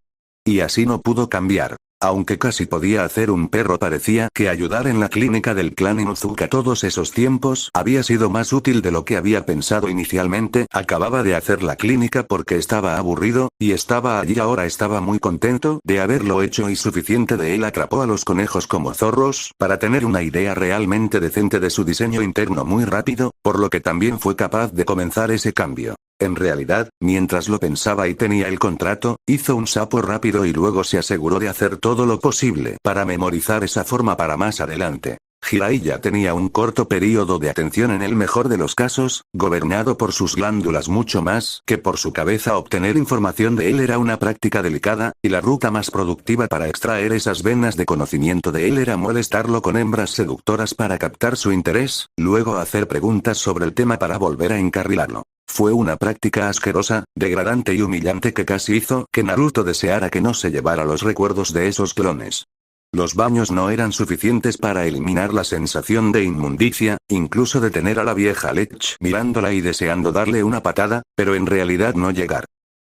Y así no pudo cambiar. Aunque casi podía hacer un perro, parecía que ayudar en la clínica del clan Inuzuka todos esos tiempos había sido más útil de lo que había pensado inicialmente. Acababa de hacer la clínica porque estaba aburrido, y estaba allí ahora. Estaba muy contento de haberlo hecho y suficiente de él. Atrapó a los conejos como zorros para tener una idea realmente decente de su diseño interno muy rápido, por lo que también fue capaz de comenzar ese cambio. En realidad, mientras lo pensaba y tenía el contrato, hizo un sapo rápido y luego se aseguró de hacer todo lo posible para memorizar esa forma para más adelante. Jiraiya tenía un corto periodo de atención en el mejor de los casos, gobernado por sus glándulas mucho más que por su cabeza. Obtener información de él era una práctica delicada, y la ruta más productiva para extraer esas venas de conocimiento de él era molestarlo con hembras seductoras para captar su interés, luego hacer preguntas sobre el tema para volver a encarrilarlo. Fue una práctica asquerosa, degradante y humillante que casi hizo que Naruto deseara que no se llevara los recuerdos de esos clones. Los baños no eran suficientes para eliminar la sensación de inmundicia, incluso de tener a la vieja Lech mirándola y deseando darle una patada, pero en realidad no llegar.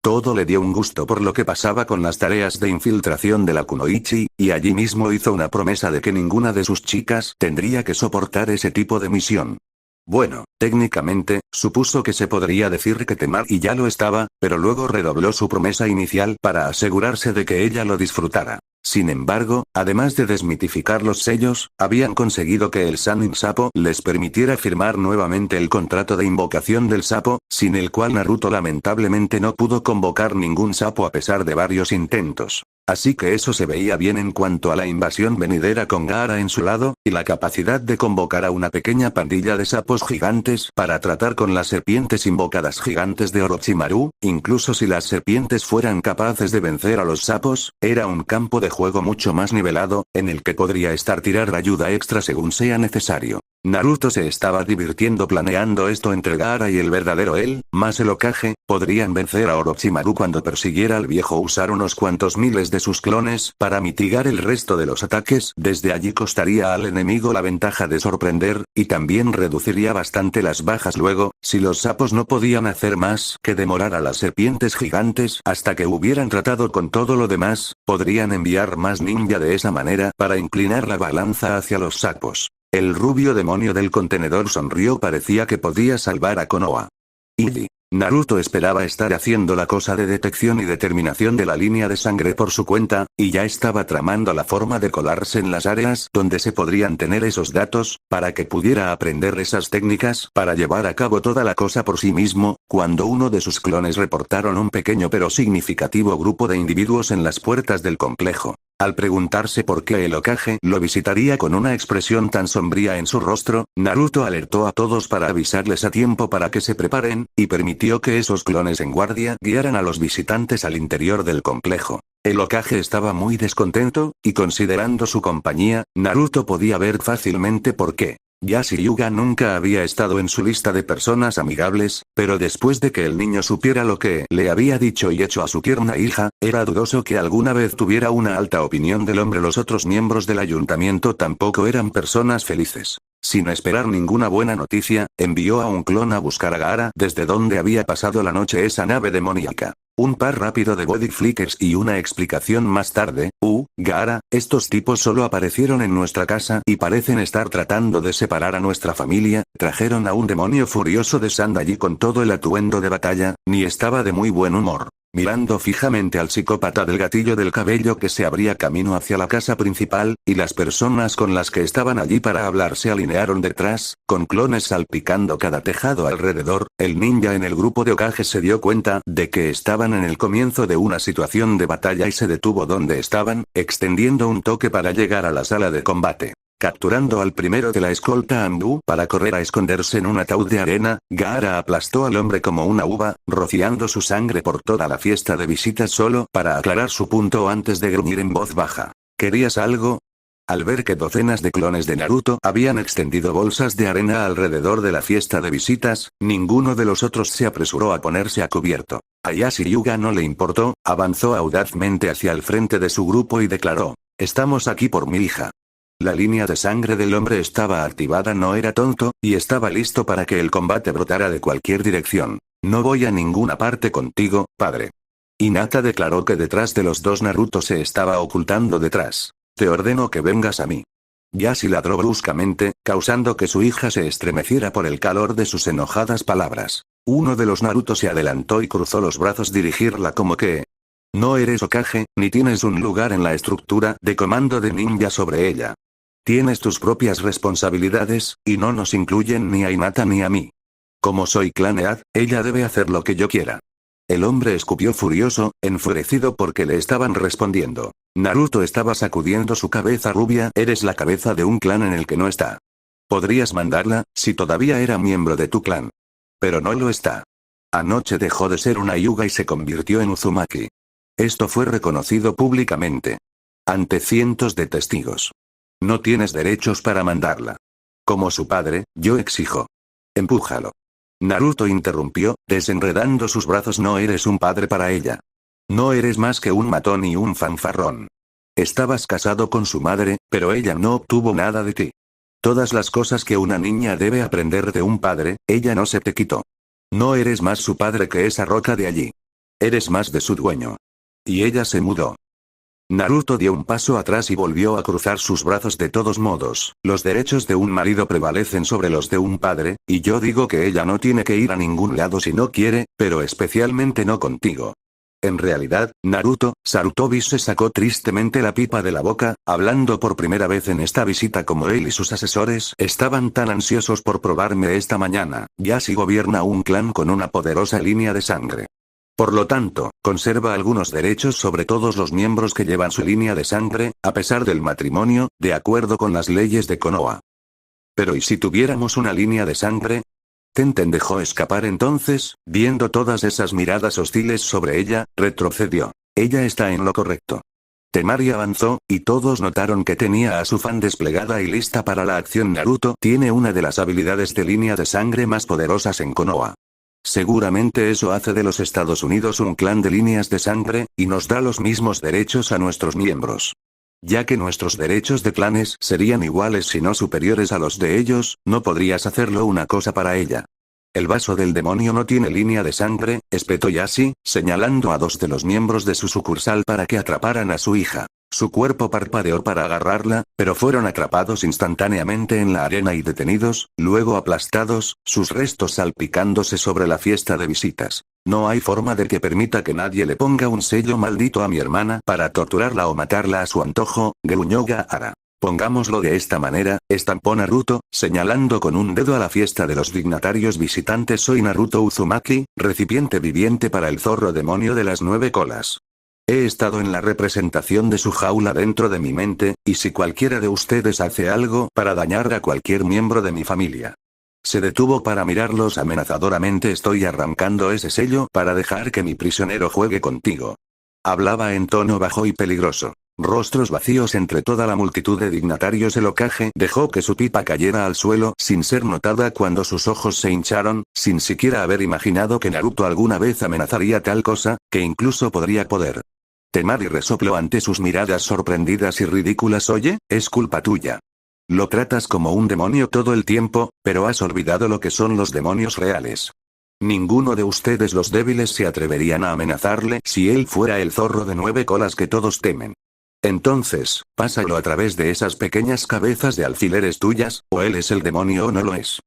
Todo le dio un gusto por lo que pasaba con las tareas de infiltración de la Kunoichi, y allí mismo hizo una promesa de que ninguna de sus chicas tendría que soportar ese tipo de misión. Bueno, técnicamente, supuso que se podría decir que Temar y ya lo estaba, pero luego redobló su promesa inicial para asegurarse de que ella lo disfrutara. Sin embargo, además de desmitificar los sellos, habían conseguido que el Sannin Sapo les permitiera firmar nuevamente el contrato de invocación del sapo, sin el cual Naruto lamentablemente no pudo convocar ningún sapo a pesar de varios intentos. Así que eso se veía bien en cuanto a la invasión venidera con Gaara en su lado, y la capacidad de convocar a una pequeña pandilla de sapos gigantes para tratar con las serpientes invocadas gigantes de Orochimaru. Incluso si las serpientes fueran capaces de vencer a los sapos, era un campo de juego mucho más nivelado, en el que podría estar tirar ayuda extra según sea necesario. Naruto se estaba divirtiendo planeando esto. Entre Gaara y el verdadero él, más el Hokage, podrían vencer a Orochimaru cuando persiguiera al viejo. Usar unos cuantos miles de sus clones para mitigar el resto de los ataques. Desde allí costaría al enemigo la ventaja de sorprender, y también reduciría bastante las bajas. Luego, si los sapos no podían hacer más que demorar a las serpientes gigantes hasta que hubieran tratado con todo lo demás, podrían enviar más ninja de esa manera para inclinar la balanza hacia los sapos. El rubio demonio del contenedor sonrió. Parecía que podía salvar a Konoha. Y Naruto esperaba estar haciendo la cosa de detección y determinación de la línea de sangre por su cuenta, y ya estaba tramando la forma de colarse en las áreas donde se podrían tener esos datos, para que pudiera aprender esas técnicas para llevar a cabo toda la cosa por sí mismo, cuando uno de sus clones reportaron un pequeño pero significativo grupo de individuos en las puertas del complejo. Al preguntarse por qué el Hokage lo visitaría con una expresión tan sombría en su rostro, Naruto alertó a todos para avisarles a tiempo para que se preparen, y permitió que esos clones en guardia guiaran a los visitantes al interior del complejo. El Hokage estaba muy descontento, y considerando su compañía, Naruto podía ver fácilmente por qué. Yashi Yuga nunca había estado en su lista de personas amigables, pero después de que el niño supiera lo que le había dicho y hecho a su tierna hija, era dudoso que alguna vez tuviera una alta opinión del hombre. Los otros miembros del ayuntamiento tampoco eran personas felices. Sin esperar ninguna buena noticia, envió a un clon a buscar a Gaara desde donde había pasado la noche esa nave demoníaca. Un par rápido de body flickers y una explicación más tarde. Gaara, estos tipos solo aparecieron en nuestra casa y parecen estar tratando de separar a nuestra familia. Trajeron a un demonio furioso de Sand allí con todo el atuendo de batalla, ni estaba de muy buen humor. Mirando fijamente al psicópata del gatillo del cabello que se abría camino hacia la casa principal, y las personas con las que estaban allí para hablar se alinearon detrás, con clones salpicando cada tejado alrededor. El ninja en el grupo de Hokage se dio cuenta de que estaban en el comienzo de una situación de batalla y se detuvo donde estaban, extendiendo un toque para llegar a la sala de combate. Capturando al primero de la escolta Anbu para correr a esconderse en un ataúd de arena, Gaara aplastó al hombre como una uva, rociando su sangre por toda la fiesta de visitas solo para aclarar su punto antes de gruñir en voz baja. ¿Querías algo? Al ver que docenas de clones de Naruto habían extendido bolsas de arena alrededor de la fiesta de visitas, ninguno de los otros se apresuró a ponerse a cubierto. A Yashiyuga no le importó, avanzó audazmente hacia el frente de su grupo y declaró: «Estamos aquí por mi hija». La línea de sangre del hombre estaba activada, no era tonto, y estaba listo para que el combate brotara de cualquier dirección. «No voy a ninguna parte contigo, padre». Hinata declaró que detrás de los dos Naruto se estaba ocultando detrás. «Te ordeno que vengas a mí». Yashi ladró bruscamente, causando que su hija se estremeciera por el calor de sus enojadas palabras. Uno de los Naruto se adelantó y cruzó los brazos dirigirla como que... «No eres Hokage, ni tienes un lugar en la estructura de comando de ninja sobre ella. Tienes tus propias responsabilidades, y no nos incluyen ni a Hinata ni a mí. Como soy clan Ead, ella debe hacer lo que yo quiera». El hombre escupió furioso, enfurecido porque le estaban respondiendo. Naruto estaba sacudiendo su cabeza rubia. «Eres la cabeza de un clan en el que no está. Podrías mandarla, si todavía era miembro de tu clan. Pero no lo está. Anoche dejó de ser una Hyuga y se convirtió en Uzumaki. Esto fue reconocido públicamente. Ante cientos de testigos. No tienes derechos para mandarla. Como su padre, yo exijo. Empújalo». Naruto interrumpió, desenredando sus brazos. «No eres un padre para ella. No eres más que un matón y un fanfarrón. Estabas casado con su madre, pero ella no obtuvo nada de ti. Todas las cosas que una niña debe aprender de un padre, ella no se te quitó. No eres más su padre que esa roca de allí. Eres más de su dueño». Y ella se mudó. Naruto dio un paso atrás y volvió a cruzar sus brazos. «De todos modos, los derechos de un marido prevalecen sobre los de un padre, y yo digo que ella no tiene que ir a ningún lado si no quiere, pero especialmente no contigo». En realidad, Naruto, Sarutobi se sacó tristemente la pipa de la boca, hablando por primera vez en esta visita. «Como él y sus asesores estaban tan ansiosos por probarme esta mañana, Yashi gobierna un clan con una poderosa línea de sangre. Por lo tanto, conserva algunos derechos sobre todos los miembros que llevan su línea de sangre, a pesar del matrimonio, de acuerdo con las leyes de Konoha. Pero ¿y si tuviéramos una línea de sangre?». Tenten dejó escapar entonces, viendo todas esas miradas hostiles sobre ella, retrocedió. «Ella está en lo correcto». Temari avanzó, y todos notaron que tenía a su fan desplegada y lista para la acción. «Naruto tiene una de las habilidades de línea de sangre más poderosas en Konoha. Seguramente eso hace de los Estados Unidos un clan de líneas de sangre, y nos da los mismos derechos a nuestros miembros. Ya que nuestros derechos de clanes serían iguales si no superiores a los de ellos, no podrías hacerlo una cosa para ella». «El vaso del demonio no tiene línea de sangre», espetó Yashi, señalando a dos de los miembros de su sucursal para que atraparan a su hija. Su cuerpo parpadeó para agarrarla, pero fueron atrapados instantáneamente en la arena y detenidos, luego aplastados, sus restos salpicándose sobre la fiesta de visitas. «No hay forma de que permita que nadie le ponga un sello maldito a mi hermana para torturarla o matarla a su antojo», gruñó Gaara. «Pongámoslo de esta manera», estampó Naruto, señalando con un dedo a la fiesta de los dignatarios visitantes. «Soy Naruto Uzumaki, recipiente viviente para el zorro demonio de las 9 colas. He estado en la representación de su jaula dentro de mi mente, y si cualquiera de ustedes hace algo para dañar a cualquier miembro de mi familia». Se detuvo para mirarlos amenazadoramente. «Estoy arrancando ese sello para dejar que mi prisionero juegue contigo». Hablaba en tono bajo y peligroso. Rostros vacíos entre toda la multitud de dignatarios. El Hokage dejó que su pipa cayera al suelo sin ser notada cuando sus ojos se hincharon, sin siquiera haber imaginado que Naruto alguna vez amenazaría tal cosa, que incluso podría poder. Temari resopló ante sus miradas sorprendidas y ridículas. «Oye, es culpa tuya. Lo tratas como un demonio todo el tiempo, pero has olvidado lo que son los demonios reales. Ninguno de ustedes los débiles se atreverían a amenazarle si él fuera el zorro de 9 colas que todos temen. Entonces, pásalo a través de esas pequeñas cabezas de alfileres tuyas, o él es el demonio o no lo es.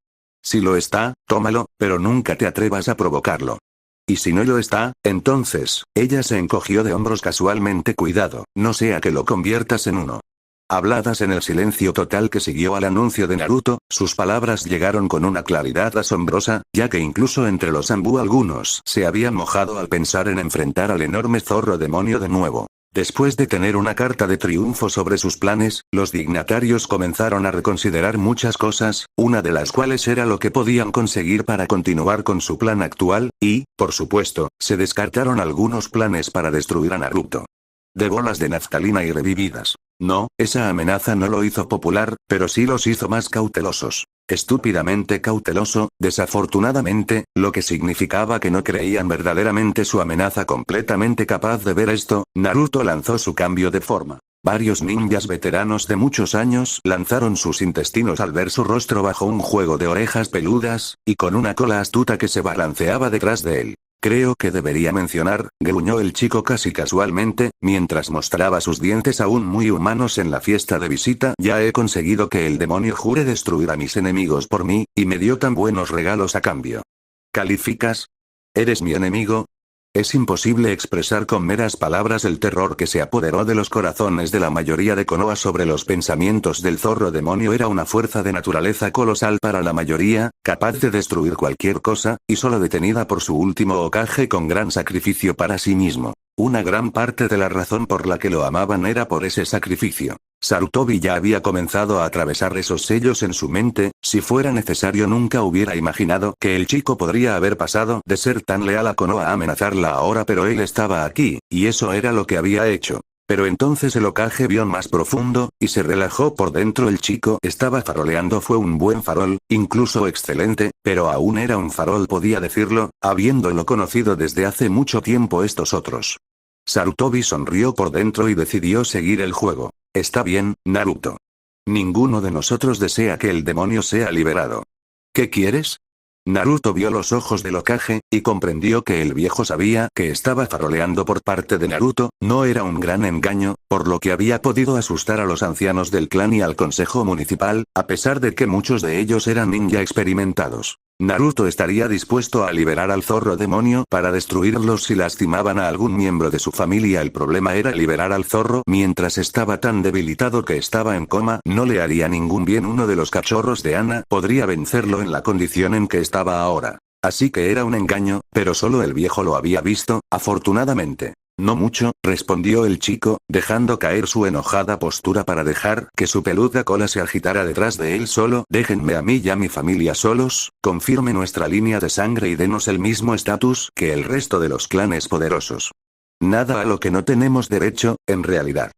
Si lo está, tómalo, pero nunca te atrevas a provocarlo. Y si no lo está, entonces, ella se encogió de hombros casualmente. Cuidado, no sea que lo conviertas en uno. Habladas en el silencio total que siguió al anuncio de Naruto, sus palabras llegaron con una claridad asombrosa, ya que incluso entre los Anbu algunos se habían mojado al pensar en enfrentar al enorme zorro demonio de nuevo. Después de tener una carta de triunfo sobre sus planes, los dignatarios comenzaron a reconsiderar muchas cosas, una de las cuales era lo que podían conseguir para continuar con su plan actual, y, por supuesto, se descartaron algunos planes para destruir a Naruto. De bolas de naftalina y revividas. No, esa amenaza no lo hizo popular, pero sí los hizo más cautelosos. Estúpidamente cauteloso, desafortunadamente, lo que significaba que no creían verdaderamente su amenaza. Completamente capaz de ver esto, Naruto lanzó su cambio de forma. Varios ninjas veteranos de muchos años lanzaron sus intestinos al ver su rostro bajo un juego de orejas peludas, y con una cola astuta que se balanceaba detrás de él. Creo que debería mencionar, gruñó el chico casi casualmente, mientras mostraba sus dientes aún muy humanos en la fiesta de visita. Ya he conseguido que el demonio jure destruir a mis enemigos por mí, y me dio tan buenos regalos a cambio. ¿Calificas? ¿Eres mi enemigo? Es imposible expresar con meras palabras el terror que se apoderó de los corazones de la mayoría de Konoha sobre los pensamientos del zorro demonio. Era una fuerza de naturaleza colosal para la mayoría, capaz de destruir cualquier cosa, y solo detenida por su último Hokage con gran sacrificio para sí mismo. Una gran parte de la razón por la que lo amaban era por ese sacrificio. Sarutobi ya había comenzado a atravesar esos sellos en su mente. Si fuera necesario, nunca hubiera imaginado que el chico podría haber pasado de ser tan leal a Konoha a amenazarla ahora, pero él estaba aquí, y eso era lo que había hecho. Pero entonces el Hokage vio más profundo, y se relajó por dentro. El chico estaba faroleando. Fue un buen farol, incluso excelente, pero aún era un farol, podía decirlo, habiéndolo conocido desde hace mucho tiempo estos otros. Sarutobi sonrió por dentro y decidió seguir el juego. Está bien, Naruto. Ninguno de nosotros desea que el demonio sea liberado. ¿Qué quieres? Naruto vio los ojos del Hokage, y comprendió que el viejo sabía que estaba faroleando por parte de Naruto. No era un gran engaño, por lo que había podido asustar a los ancianos del clan y al consejo municipal, a pesar de que muchos de ellos eran ninja experimentados. Naruto estaría dispuesto a liberar al zorro demonio para destruirlos si lastimaban a algún miembro de su familia. El problema era liberar al zorro mientras estaba tan debilitado que estaba en coma. No le haría ningún bien. Uno de los cachorros de Ana podría vencerlo en la condición en que estaba ahora. Así que era un engaño, pero solo el viejo lo había visto, afortunadamente. No mucho, respondió el chico, dejando caer su enojada postura para dejar que su peluda cola se agitara detrás de él. Solo déjenme a mí y a mi familia solos, confirme nuestra línea de sangre y denos el mismo estatus que el resto de los clanes poderosos. Nada a lo que no tenemos derecho, en realidad.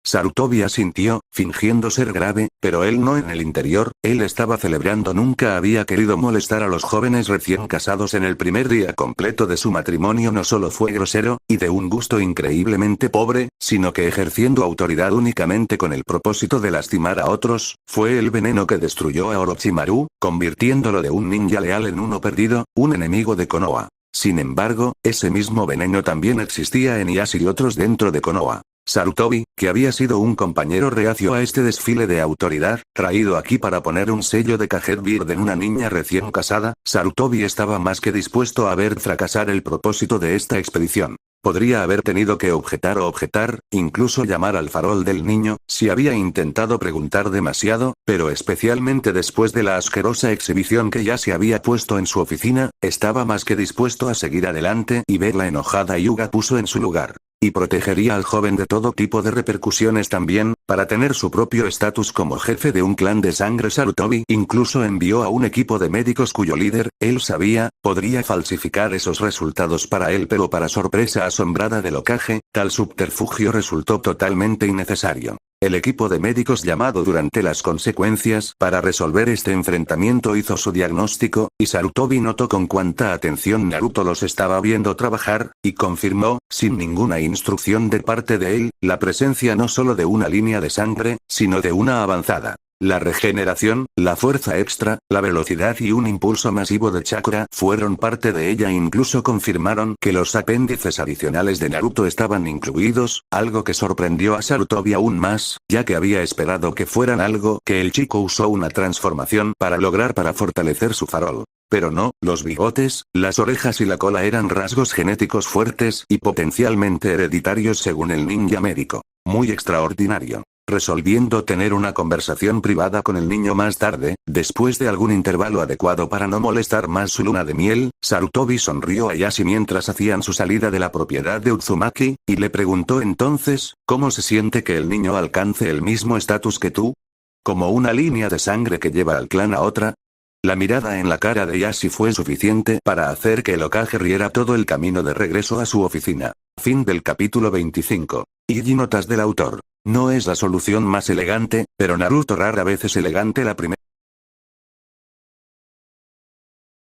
Sarutobi asintió, fingiendo ser grave, pero él no. En el interior, él estaba celebrando. Nunca había querido molestar a los jóvenes recién casados. En el primer día completo de su matrimonio no solo fue grosero, y de un gusto increíblemente pobre, sino que ejerciendo autoridad únicamente con el propósito de lastimar a otros. Fue el veneno que destruyó a Orochimaru, convirtiéndolo de un ninja leal en uno perdido, un enemigo de Konoha. Sin embargo, ese mismo veneno también existía en Ieyasu y otros dentro de Konoha. Sarutobi, que había sido un compañero reacio a este desfile de autoridad, traído aquí para poner un sello de Kagebunshin en una niña recién casada, Sarutobi estaba más que dispuesto a ver fracasar el propósito de esta expedición. Podría haber tenido que objetar, incluso llamar al farol del niño, si había intentado preguntar demasiado, pero especialmente después de la asquerosa exhibición que ya se había puesto en su oficina, estaba más que dispuesto a seguir adelante y ver la enojada Hyuga puso en su lugar. Y protegería al joven de todo tipo de repercusiones también, para tener su propio estatus como jefe de un clan de sangre. Sarutobi incluso envió a un equipo de médicos cuyo líder, él sabía, podría falsificar esos resultados para él, pero para sorpresa asombrada del Hokage, tal subterfugio resultó totalmente innecesario. El equipo de médicos llamado durante las consecuencias para resolver este enfrentamiento hizo su diagnóstico, y Sarutobi notó con cuánta atención Naruto los estaba viendo trabajar, y confirmó, sin ninguna instrucción de parte de él, la presencia no solo de una línea de sangre, sino de una avanzada La regeneración, la fuerza extra, la velocidad y un impulso masivo de chakra fueron parte de ella e incluso confirmaron que los apéndices adicionales de Naruto estaban incluidos, algo que sorprendió a Sarutobi aún más, ya que había esperado que fueran algo que el chico usó una transformación para lograr para fortalecer su farol. Pero no, los bigotes, las orejas y la cola eran rasgos genéticos fuertes y potencialmente hereditarios según el ninja médico. Muy extraordinario. Resolviendo tener una conversación privada con el niño más tarde, después de algún intervalo adecuado para no molestar más su luna de miel, Sarutobi sonrió a Yashi mientras hacían su salida de la propiedad de Uzumaki, y le preguntó entonces, ¿cómo se siente que el niño alcance el mismo estatus que tú? ¿Como una línea de sangre que lleva al clan a otra? La mirada en la cara de Yashi fue suficiente para hacer que el Hokage riera todo el camino de regreso a su oficina. Fin del capítulo 25. Y notas del autor. No es la solución más elegante, pero Naruto rara vez es elegante la primera.